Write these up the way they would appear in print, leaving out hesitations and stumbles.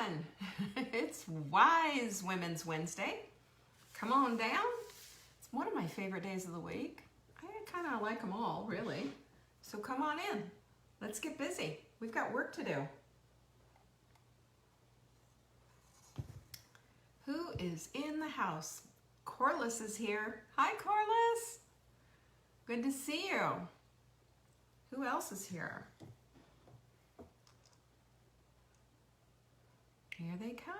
everyone. It's Wise Women's Wednesday. Come on down. It's one of my favorite days of the week. I kind of like them all, really. So come on in. Let's get busy. We've got work to do. Who is in the house? Corliss is here. Hi, Corliss. Good to see you. Who else is here? Here they come.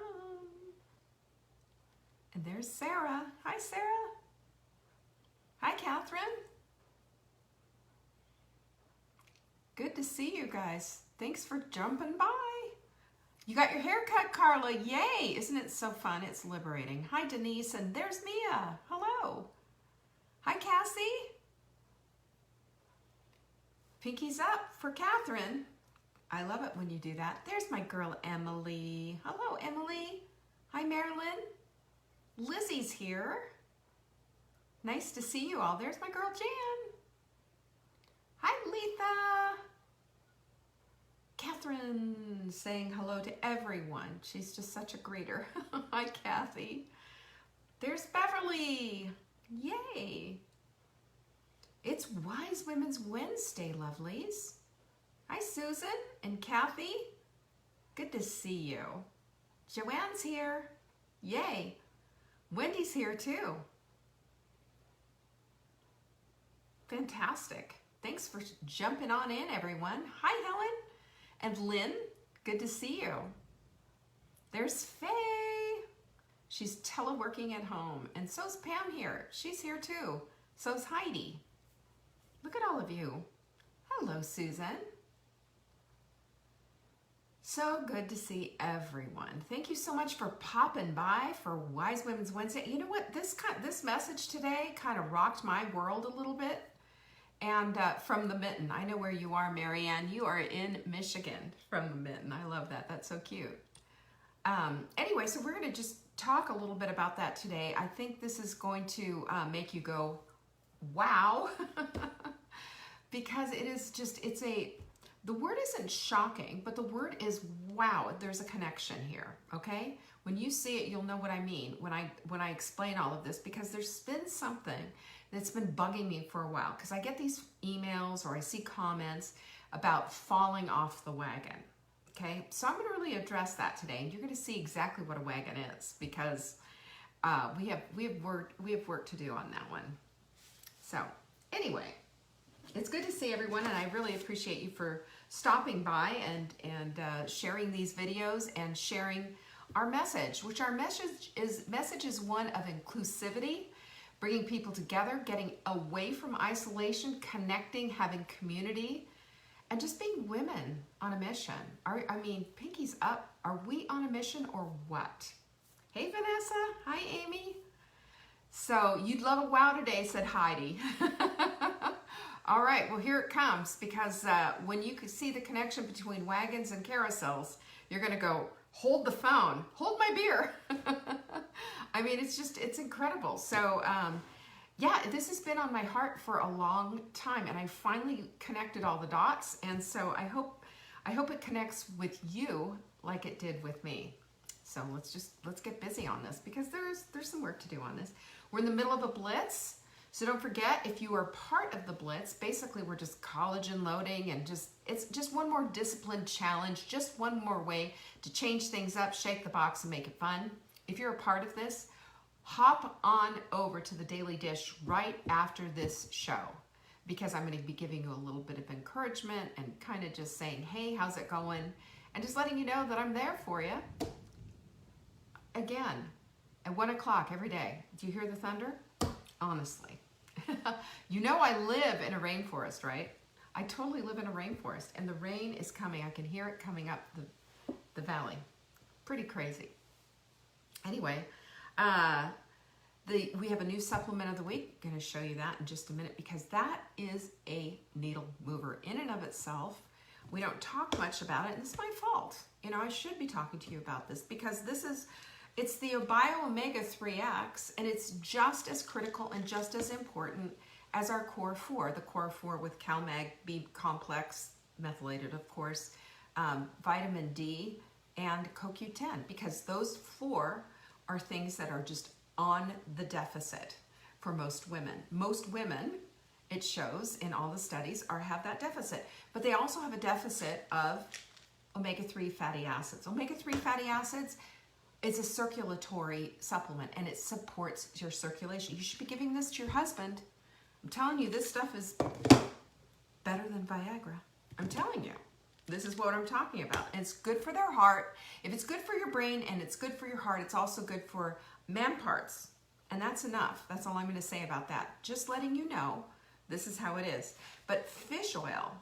And there's Sarah. Hi, Sarah. Hi, Catherine. Good to see you guys. Thanks for jumping by. You got your hair cut, Carla. Yay. Isn't it so fun? It's liberating. Hi, Denise. And there's Mia. Hello. Hi, Cassie. Pinkies up for Catherine. I love it when you do that. There's my girl, Emily. Hello, Emily. Hi, Marilyn. Lizzie's here. Nice to see you all. There's my girl, Jan. Hi, Letha. Catherine saying hello to everyone. She's just such a greeter. Hi, Kathy. There's Beverly. Yay. It's Wise Women's Wednesday, lovelies. Hi, Susan and Kathy. Good to see you. Joanne's here. Yay. Wendy's here too. Fantastic. Thanks for jumping on in, everyone. Hi, Helen and Lynn. Good to see you. There's Faye. She's teleworking at home. And so's Pam here. She's here too. So's Heidi. Look at all of you. Hello, Susan. So good to see everyone. Thank you so much for popping by for Wise Women's Wednesday. You know what? This message today kind of rocked my world a little bit. And from the Mitten. I know where you are, Marianne. You are in Michigan from the Mitten. I love that. That's so cute. Anyway, so we're going to just talk a little bit about that today. I think this is going to make you go, wow. Because it is just, the word isn't shocking, but the word is wow. There's a connection here, okay? When you see it, you'll know what I mean when I explain all of this, because there's been something that's been bugging me for a while, because I get these emails or I see comments about falling off the wagon, okay? So I'm going to really address that today, and you're going to see exactly what a wagon is, because we have work to do on that one. So anyway, it's good to see everyone, and I really appreciate you for stopping by and sharing these videos and sharing our message, which our message is one of inclusivity, bringing people together, getting away from isolation, connecting, having community, and just being women on a mission. I mean, pinkies up. Are we on a mission or what? Hey, Vanessa. Hi, Amy. So you'd love a wow today, said Heidi. All right, well, here it comes, because when you can see the connection between wagons and carousels, you're going to go, hold the phone, hold my beer. I mean, it's incredible. So, yeah, this has been on my heart for a long time, and I finally connected all the dots, and so I hope it connects with you like it did with me. So let's get busy on this, because there's some work to do on this. We're in the middle of a blitz. So don't forget, if you are part of the Blitz, basically we're just collagen loading, and it's just one more discipline challenge, just one more way to change things up, shake the box, and make it fun. If you're a part of this, hop on over to the Daily Dish right after this show, because I'm going to be giving you a little bit of encouragement and kind of just saying, hey, how's it going? And just letting you know that I'm there for you. Again, at 1 o'clock every day. Do you hear the thunder? Honestly. You know I live in a rainforest, right? I totally live in a rainforest, and the rain is coming. I can hear it coming up the valley. Pretty crazy. Anyway, we have a new supplement of the week. I'm going to show you that in just a minute, because that is a needle mover in and of itself. We don't talk much about it, and it's my fault. You know, I should be talking to you about this, because it's the Bio Omega 3X, and it's just as critical and just as important as our Core 4, the Core 4 with CalMag, B complex, methylated of course, vitamin D, and CoQ10, because those four are things that are just on the deficit for most women. Most women, it shows in all the studies, have that deficit, but they also have a deficit of omega-3 fatty acids. Omega-3 fatty acids is a circulatory supplement, and it supports your circulation. You should be giving this to your husband. I'm telling you, this stuff is better than Viagra. I'm telling you. This is what I'm talking about. And it's good for their heart. If it's good for your brain and it's good for your heart, it's also good for man parts. And that's enough. That's all I'm going to say about that. Just letting you know, this is how it is. But fish oil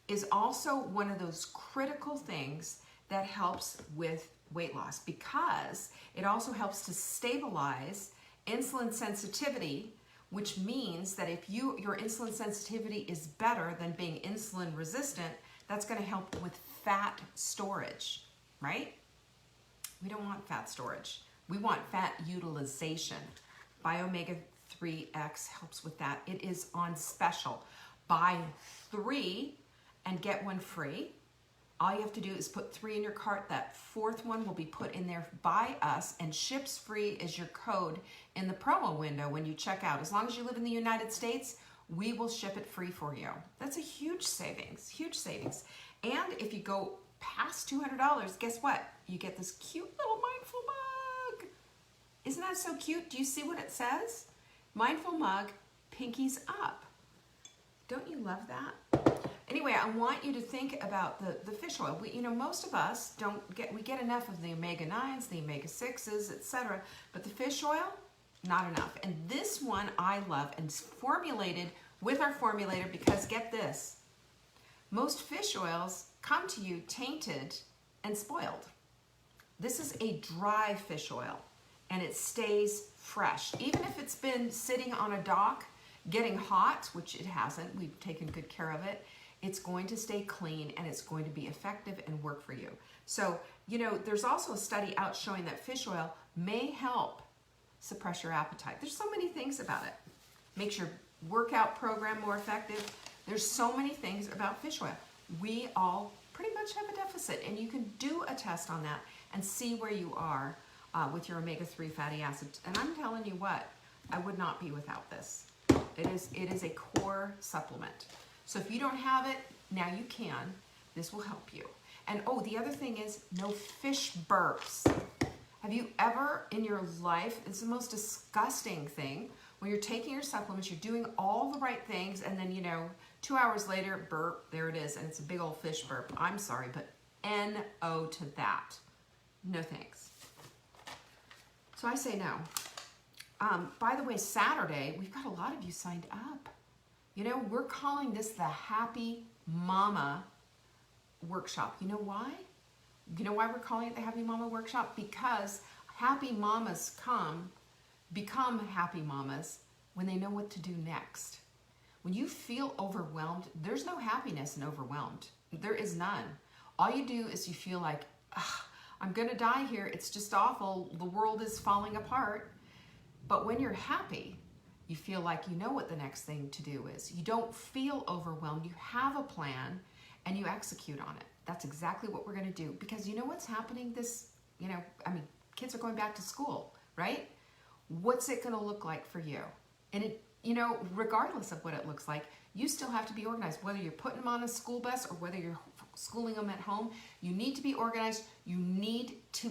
is also one of those critical things that helps with weight loss, because it also helps to stabilize insulin sensitivity, which means that if your insulin sensitivity is better than being insulin resistant, that's going to help with fat storage, right? We don't want fat storage. We want fat utilization. Omega-3X helps with that. It is on special. Buy 3 and get 1 free. All you have to do is put 3 in your cart. That 4th one will be put in there by us, and ships free is your code in the promo window when you check out. As long as you live in the United States, we will ship it free for you. That's a huge savings, huge savings. And if you go past $200, guess what? You get this cute little Mindful mug. Isn't that so cute? Do you see what it says? Mindful mug, pinkies up. Don't you love that? Anyway, I want you to think about the fish oil. Most of us we get enough of the omega-9s, the omega-6s, etc. But the fish oil, not enough. And this one I love, and it's formulated with our formulator, because get this, most fish oils come to you tainted and spoiled. This is a dry fish oil, and it stays fresh. Even if it's been sitting on a dock getting hot, which it hasn't, we've taken good care of it, it's going to stay clean and it's going to be effective and work for you. So, there's also a study out showing that fish oil may help suppress your appetite. There's so many things about it. Makes your workout program more effective. There's so many things about fish oil. We all pretty much have a deficit, and you can do a test on that and see where you are with your omega-3 fatty acids. And I'm telling you what, I would not be without this. It is a core supplement. So if you don't have it, now you can. This will help you. And the other thing is no fish burps. Have you ever in your life, it's the most disgusting thing, when you're taking your supplements, you're doing all the right things, and then, 2 hours later, burp, there it is, and it's a big old fish burp. I'm sorry, but N-O to that. No thanks. So I say no. By the way, Saturday, we've got a lot of you signed up. We're calling this the Happy Mama Workshop. You know why? You know why we're calling it the Happy Mama Workshop? Because happy mamas become happy mamas when they know what to do next. When you feel overwhelmed, there's no happiness in overwhelmed. There is none. All you do is you feel like, I'm gonna die here. It's just awful. The world is falling apart. But when you're happy, you feel like you know what the next thing to do is. You don't feel overwhelmed. You have a plan and you execute on it. That's exactly what we're going to do. Because you know what's happening kids are going back to school, right? What's it going to look like for you? And regardless of what it looks like, you still have to be organized. Whether you're putting them on a school bus or whether you're schooling them at home, you need to be organized. You need to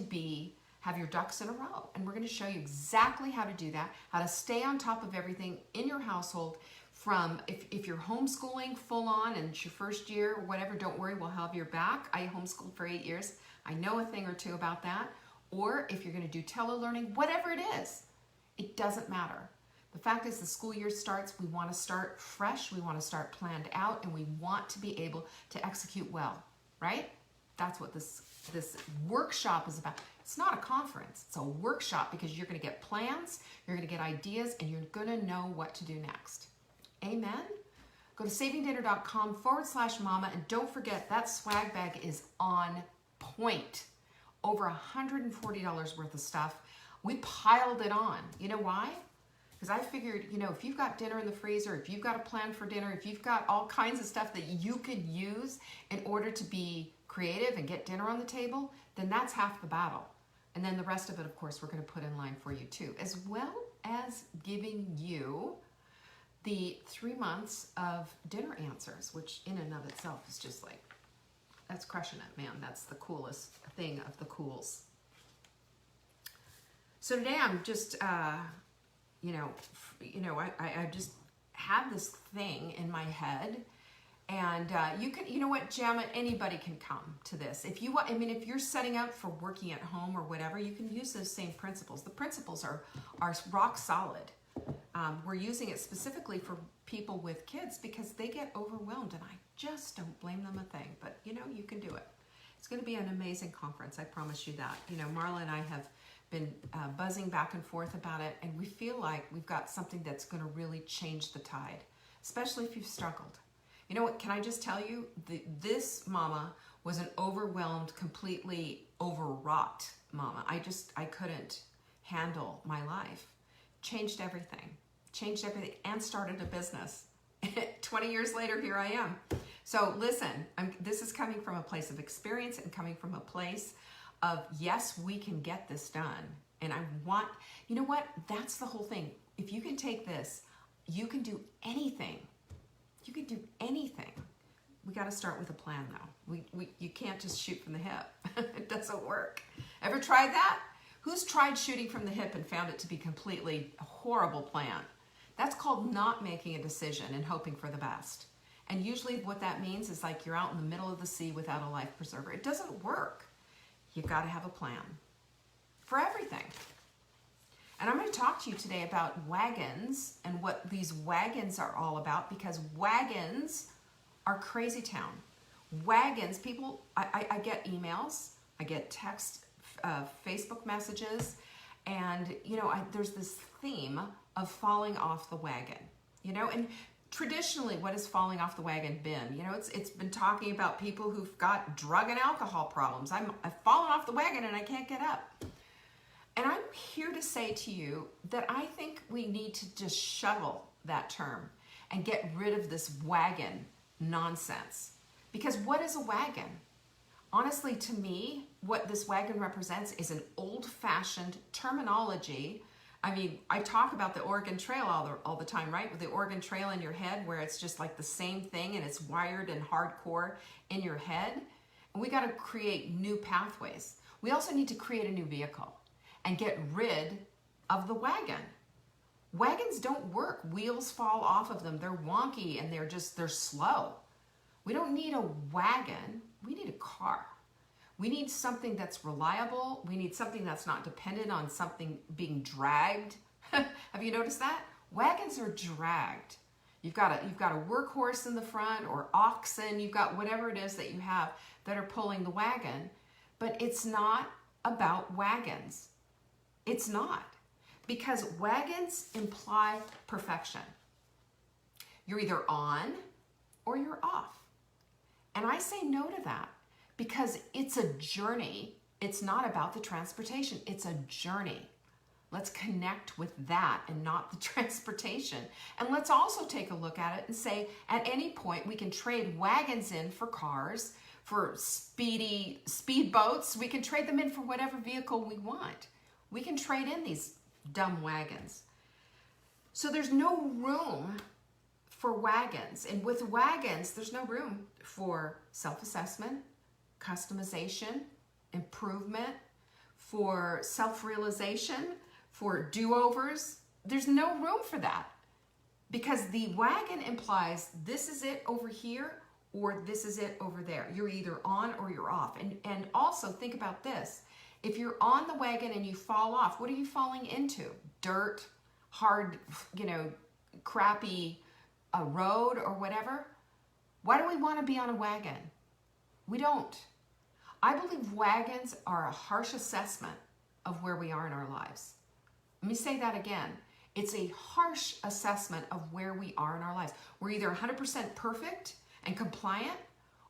have your ducks in a row. And we're going to show you exactly how to do that, how to stay on top of everything in your household. From if you're homeschooling full on and it's your first year or whatever, don't worry, we'll have your back. I homeschooled for 8 years. I know a thing or two about that. Or if you're going to do telelearning, whatever it is, it doesn't matter. The fact is the school year starts, we want to start fresh, we want to start planned out, and we want to be able to execute well, right? That's what this workshop is about. It's not a conference, it's a workshop, because you're going to get plans, you're going to get ideas, and you're going to know what to do next. Amen? Go to savingdinner.com/mama, and don't forget that swag bag is on point. Over $140 worth of stuff. We piled it on. You know why? Because I figured, if you've got dinner in the freezer, if you've got a plan for dinner, if you've got all kinds of stuff that you could use in order to be creative and get dinner on the table, then that's half the battle. And then the rest of it, of course, we're going to put in line for you too, as well as giving you the 3 months of dinner answers, which in and of itself is just like, that's crushing it, man. That's the coolest thing of the cools. So today I'm just, I just have this thing in my head, and you can, you know what, Gemma, anybody can come to this. If you want, I mean, if you're setting up for working at home or whatever, you can use those same principles. The principles are rock solid. We're using it specifically for people with kids because they get overwhelmed, and I just don't blame them a thing. But you know, you can do it. It's going to be an amazing conference. I promise you that. You know, Marla and I have been buzzing back and forth about it, and we feel like we've got something that's going to really change the tide, especially if you've struggled. You know what, can I just tell you, this mama was an overwhelmed, completely overwrought mama. I couldn't handle my life. Changed everything, and started a business. 20 years later, here I am. So listen, this is coming from a place of experience and coming from a place of, yes, we can get this done. And I want, you know what, that's the whole thing. If you can take this, you can do anything. You can do anything. We got to start with a plan though. You can't just shoot from the hip. It doesn't work. Ever tried that? Who's tried shooting from the hip and found it to be completely a horrible plan? That's called not making a decision and hoping for the best. And usually what that means is like you're out in the middle of the sea without a life preserver. It doesn't work. You've got to have a plan for everything. And I'm going to talk to you today about wagons and what these wagons are all about, because wagons are crazy town. Wagons, people, I get emails, I get text, Facebook messages, and you know, there's this theme of falling off the wagon, you know, and traditionally what has falling off the wagon been? You know, it's been talking about people who've got drug and alcohol problems. I've fallen off the wagon and I can't get up. And I'm here to say to you that I think we need to just shuttle that term and get rid of this wagon nonsense. Because what is a wagon? Honestly, to me, what this wagon represents is an old-fashioned terminology. I mean, I talk about the Oregon Trail all the time, right? With the Oregon Trail in your head, where it's just like the same thing and it's wired and hardcore in your head. And we got to create new pathways. We also need to create a new vehicle and get rid of the wagon. Wagons don't work. Wheels fall off of them. They're wonky and they're slow. We don't need a wagon. We need a car. We need something that's reliable. We need something that's not dependent on something being dragged. Have you noticed that? Wagons are dragged. You've got a workhorse in the front, or oxen. You've got whatever it is that you have that are pulling the wagon. But it's not about wagons. It's not. Because wagons imply perfection. You're either on or you're off. And I say no to that because it's a journey. It's not about the transportation. It's a journey. Let's connect with that and not the transportation. And let's also take a look at it and say, at any point, we can trade wagons in for cars, for speed boats. We can trade them in for whatever vehicle we want. We can trade in these dumb wagons. So there's no room for wagons. And with wagons, there's no room for self-assessment, customization, improvement, for self-realization, for do-overs. There's no room for that, because the wagon implies this is it over here or this is it over there. You're either on or you're off. And also think about this. If you're on the wagon and you fall off, what are you falling into? Dirt, hard, crappy road or whatever? Why do we want to be on a wagon? We don't. I believe wagons are a harsh assessment of where we are in our lives. Let me say that again. It's a harsh assessment of where we are in our lives. We're either 100% perfect and compliant,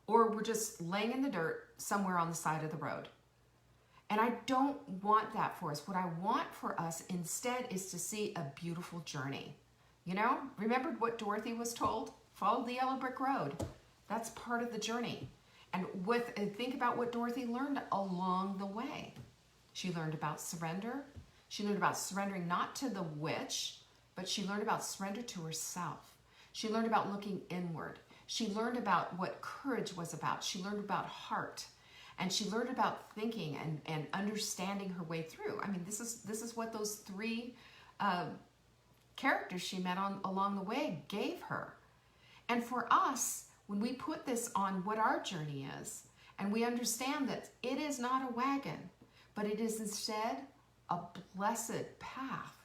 or we're just laying in the dirt somewhere on the side of the road. And I don't want that for us. What I want for us instead is to see a beautiful journey. You know, remember what Dorothy was told? Follow the yellow brick road. That's part of the journey. And think about what Dorothy learned along the way. She learned about surrender. She learned about surrendering not to the witch, but she learned about surrender to herself. She learned about looking inward. She learned about what courage was about. She learned about heart. And she learned about thinking and understanding her way through. I mean, this is what those three characters she met along the way gave her. And for us, when we put this on what our journey is, and we understand that it is not a wagon, but it is instead a blessed path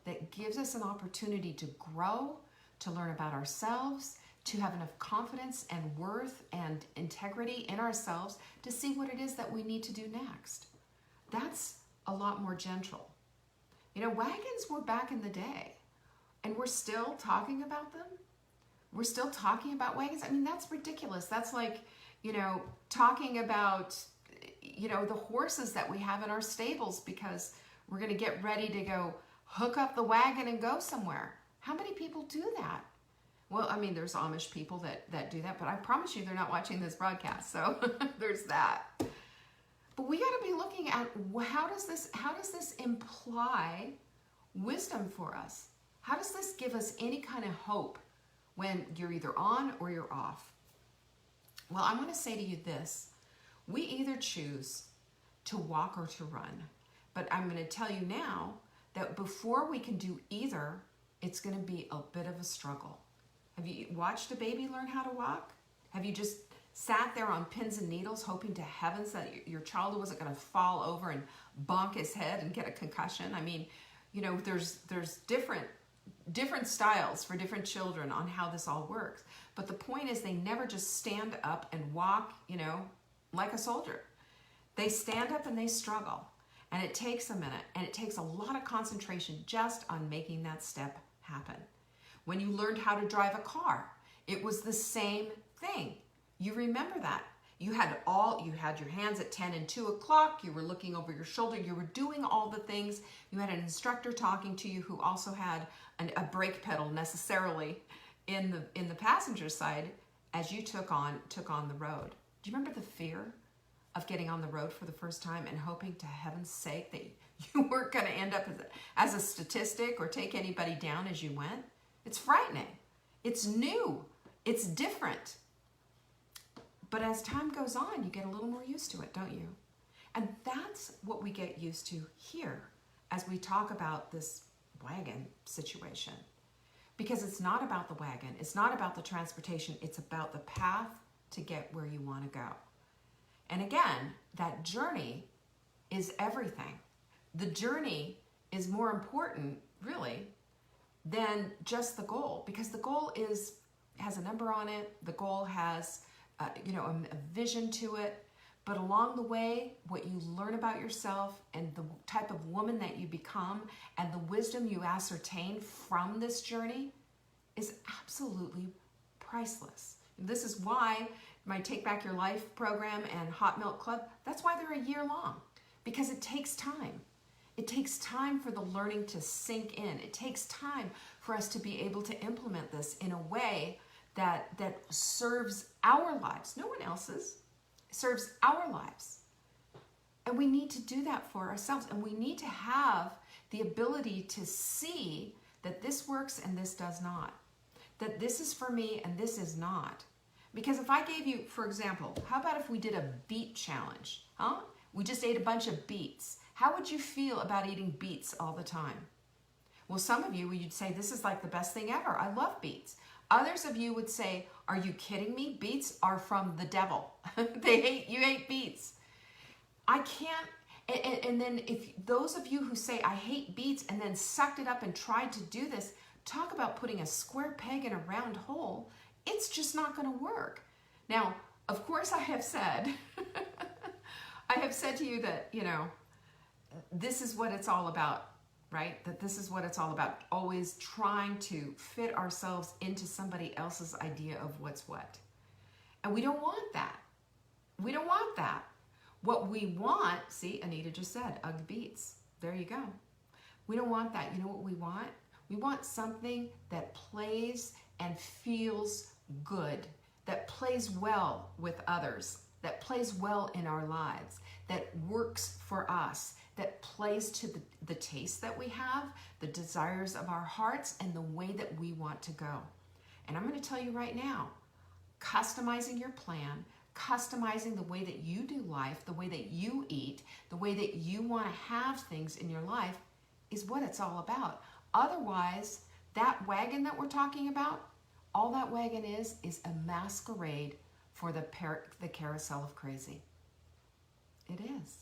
that gives us an opportunity to grow, to learn about ourselves, to have enough confidence and worth and integrity in ourselves to see what it is that we need to do next. That's a lot more gentle. You know, wagons were back in the day, and we're still talking about them. We're still talking about wagons. I mean, that's ridiculous. That's like, you know, talking about, you know, the horses that we have in our stables because we're going to get ready to go hook up the wagon and go somewhere. How many people do that? Well, I mean, there's Amish people that do that, but I promise you they're not watching this broadcast, so there's that. But we got to be looking at how does this imply wisdom for us? How does this give us any kind of hope when you're either on or you're off? Well, I'm going to say to you this. We either choose to walk or to run. But I'm going to tell you now that before we can do either, it's going to be a bit of a struggle. Have you watched a baby learn how to walk? Have you just sat there on pins and needles hoping to heavens that your child wasn't going to fall over and bonk his head and get a concussion? I mean, you know, there's different styles for different children on how this all works. But the point is they never just stand up and walk, you know, like a soldier. They stand up and they struggle. And it takes a minute, and it takes a lot of concentration just on making that step happen. When you learned how to drive a car, it was the same thing. You remember that. You had your hands at 10 and 2 o'clock. You were looking over your shoulder. You were doing all the things. You had an instructor talking to you who also had a brake pedal necessarily in the passenger side as you took on the road. Do you remember the fear of getting on the road for the first time and hoping to heaven's sake that you weren't going to end up as a statistic or take anybody down as you went? It's frightening. It's new. It's different. But as time goes on, you get a little more used to it, don't you? And that's what we get used to here as we talk about this wagon situation. Because it's not about the wagon. It's not about the transportation. It's about the path to get where you want to go. And again, that journey is everything. The journey is more important, really, than just the goal, because the goal has a number on it. The goal has, a vision to it. But along the way, what you learn about yourself and the type of woman that you become and the wisdom you ascertain from this journey is absolutely priceless. And this is why my Take Back Your Life program and Hot Milk Club, that's why they're a year long, because it takes time. It takes time for the learning to sink in. It takes time for us to be able to implement this in a way that serves our lives, no one else's, serves our lives. And we need to do that for ourselves. And we need to have the ability to see that this works and this does not. That this is for me and this is not. Because if I gave you, for example, how about if we did a beet challenge? We just ate a bunch of beets. How would you feel about eating beets all the time? Well, some of you, you'd say, this is like the best thing ever. I love beets. Others of you would say, are you kidding me? Beets are from the devil. You hate beets. I can't, and then if those of you who say, I hate beets, and then sucked it up and tried to do this, talk about putting a square peg in a round hole. It's just not going to work. Now, of course, I have said to you that, this is what it's all about, right? That this is what it's all about. Always trying to fit ourselves into somebody else's idea of what's what. And we don't want that. We don't want that. What we want, see, Anita just said, Ugg beets. There you go. We don't want that. You know what we want? We want something that plays and feels good, that plays well with others. that plays well in our lives, that works for us, that plays to the taste that we have, the desires of our hearts, and the way that we want to go. And I'm going to tell you right now, customizing your plan, customizing the way that you do life, the way that you eat, the way that you want to have things in your life is what it's all about. Otherwise, that wagon that we're talking about, all that wagon is a masquerade for the carousel of crazy. It is.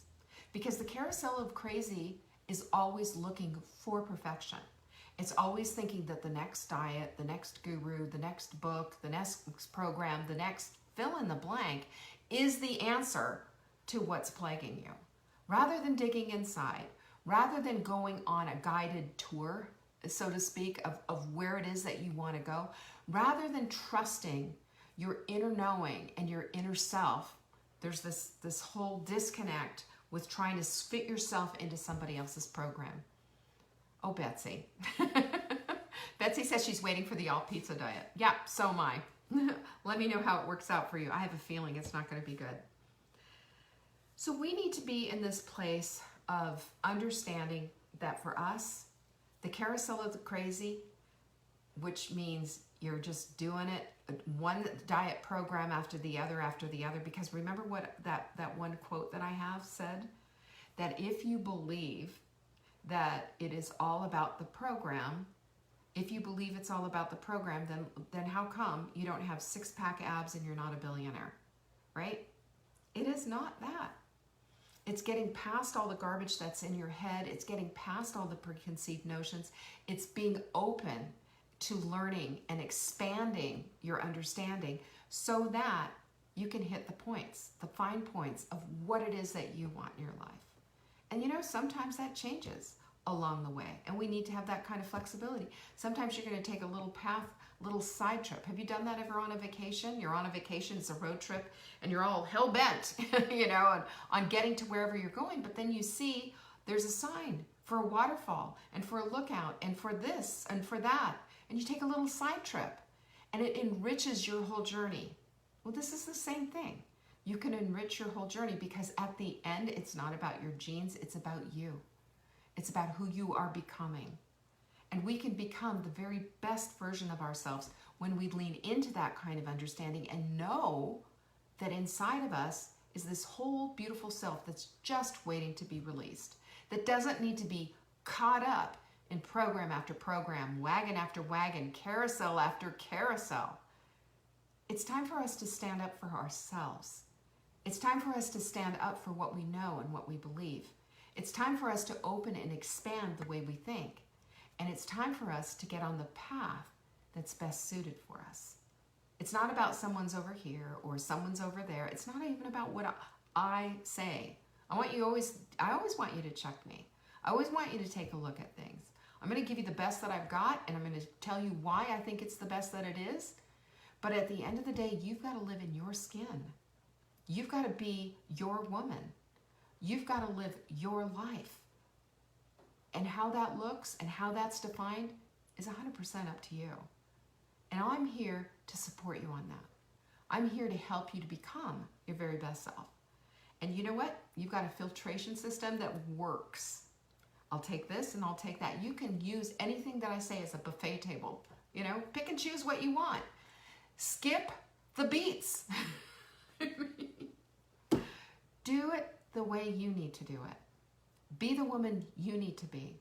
Because the carousel of crazy is always looking for perfection. It's always thinking that the next diet, the next guru, the next book, the next program, the next fill in the blank is the answer to what's plaguing you. Rather than digging inside, rather than going on a guided tour, so to speak, of where it is that you want to go, rather than trusting your inner knowing and your inner self, there's this whole disconnect with trying to fit yourself into somebody else's program. Oh, Betsy. Betsy says she's waiting for the all pizza diet. Yeah, so am I. Let me know how it works out for you. I have a feeling it's not going to be good. So we need to be in this place of understanding that for us, the carousel of the crazy, which means you're just doing it, one diet program after the other, because remember what that one quote that I have said? That if you believe that it is all about the program, if you believe it's all about the program, then how come you don't have six-pack abs and you're not a billionaire, right? It is not that. It's getting past all the garbage that's in your head. It's getting past all the preconceived notions. It's being open to learning and expanding your understanding so that you can hit the points, the fine points of what it is that you want in your life. And you know, sometimes that changes along the way, and we need to have that kind of flexibility. Sometimes you're going to take a little path, little side trip. Have you done that ever on a vacation? You're on a vacation, it's a road trip, and you're all hell-bent, you know, on getting to wherever you're going, but then you see there's a sign for a waterfall, and for a lookout, and for this, and for that, and you take a little side trip, and it enriches your whole journey. Well, this is the same thing. You can enrich your whole journey because at the end, it's not about your genes, it's about you. It's about who you are becoming. And we can become the very best version of ourselves when we lean into that kind of understanding and know that inside of us is this whole beautiful self that's just waiting to be released, that doesn't need to be caught up in program after program, wagon after wagon, carousel after carousel. It's time for us to stand up for ourselves. It's time for us to stand up for what we know and what we believe. It's time for us to open and expand the way we think. And it's time for us to get on the path that's best suited for us. It's not about someone's over here or someone's over there. It's not even about what I say. I always want you to check me. I always want you to take a look at things. I'm going to give you the best that I've got, and I'm going to tell you why I think it's the best that it is. But at the end of the day, you've got to live in your skin. You've got to be your woman. You've got to live your life. And how that looks and how that's defined is 100% up to you. And I'm here to support you on that. I'm here to help you to become your very best self. And you know what? You've got a filtration system that works. I'll take this and I'll take that. You can use anything that I say as a buffet table. You know, pick and choose what you want. Skip the beats. Do it the way you need to do it. Be the woman you need to be.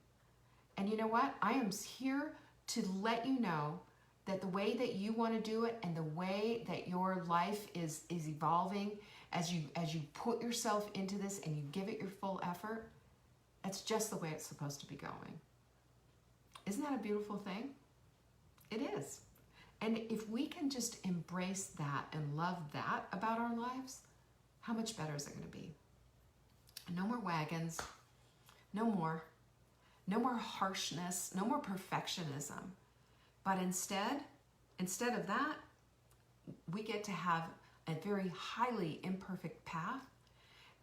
And you know what? I am here to let you know that the way that you want to do it and the way that your life is evolving as you put yourself into this and you give it your full effort, that's just the way it's supposed to be going. Isn't that a beautiful thing? It is. And if we can just embrace that and love that about our lives, how much better is it going to be? No more wagons, no more harshness, no more perfectionism. But instead of that, we get to have a very highly imperfect path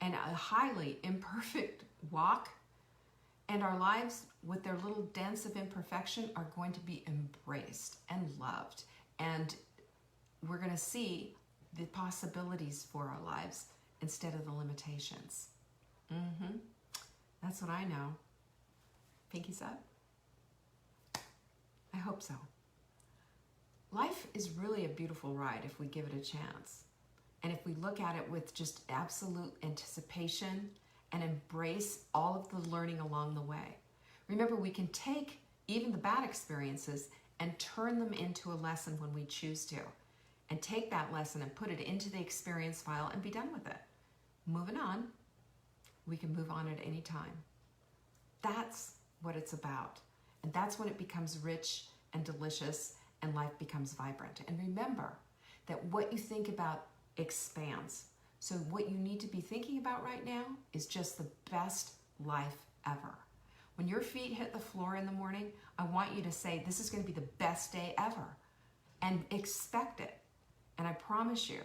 and a highly imperfect walk. And our lives, with their little dents of imperfection, are going to be embraced and loved. And we're going to see the possibilities for our lives instead of the limitations. That's what I know. Pinkies up. I hope so. Life is really a beautiful ride if we give it a chance. And if we look at it with just absolute anticipation and embrace all of the learning along the way. Remember, we can take even the bad experiences and turn them into a lesson when we choose to. And take that lesson and put it into the experience file and be done with it. Moving on, we can move on at any time. That's what it's about. And that's when it becomes rich and delicious and life becomes vibrant. And remember that what you think about expands. So what you need to be thinking about right now is just the best life ever. When your feet hit the floor in the morning, I want you to say, this is going to be the best day ever. And expect it. And I promise you,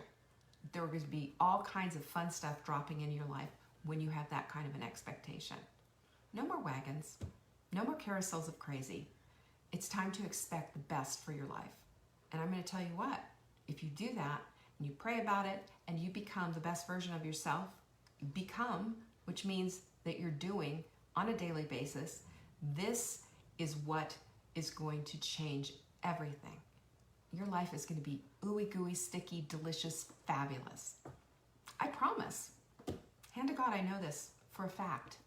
there are going to be all kinds of fun stuff dropping in your life when you have that kind of an expectation. No more wagons. No more carousels of crazy. It's time to expect the best for your life. And I'm going to tell you what, if you do that, and you pray about it, and you become the best version of yourself, which means that you're doing on a daily basis, this is what is going to change everything. Your life is going to be ooey gooey, sticky, delicious, fabulous. I promise. Hand to God, I know this for a fact.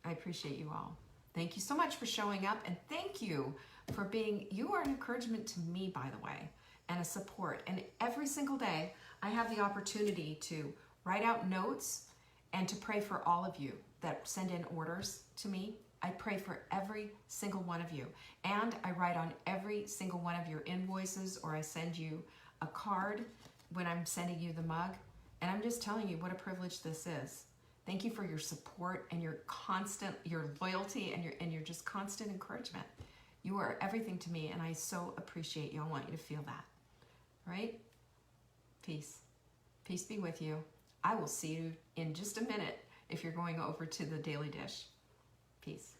I appreciate you all. Thank you so much for showing up, and thank you for you are an encouragement to me, by the way, and a support. And every single day, I have the opportunity to write out notes and to pray for all of you that send in orders to me. I pray for every single one of you. And I write on every single one of your invoices, or I send you a card when I'm sending you the mug. And I'm just telling you what a privilege this is. Thank you for your support and your loyalty and your just constant encouragement. You are everything to me, and I so appreciate you. I want you to feel that. All right? Peace. Peace be with you. I will see you in just a minute if you're going over to the Daily Dish. Peace.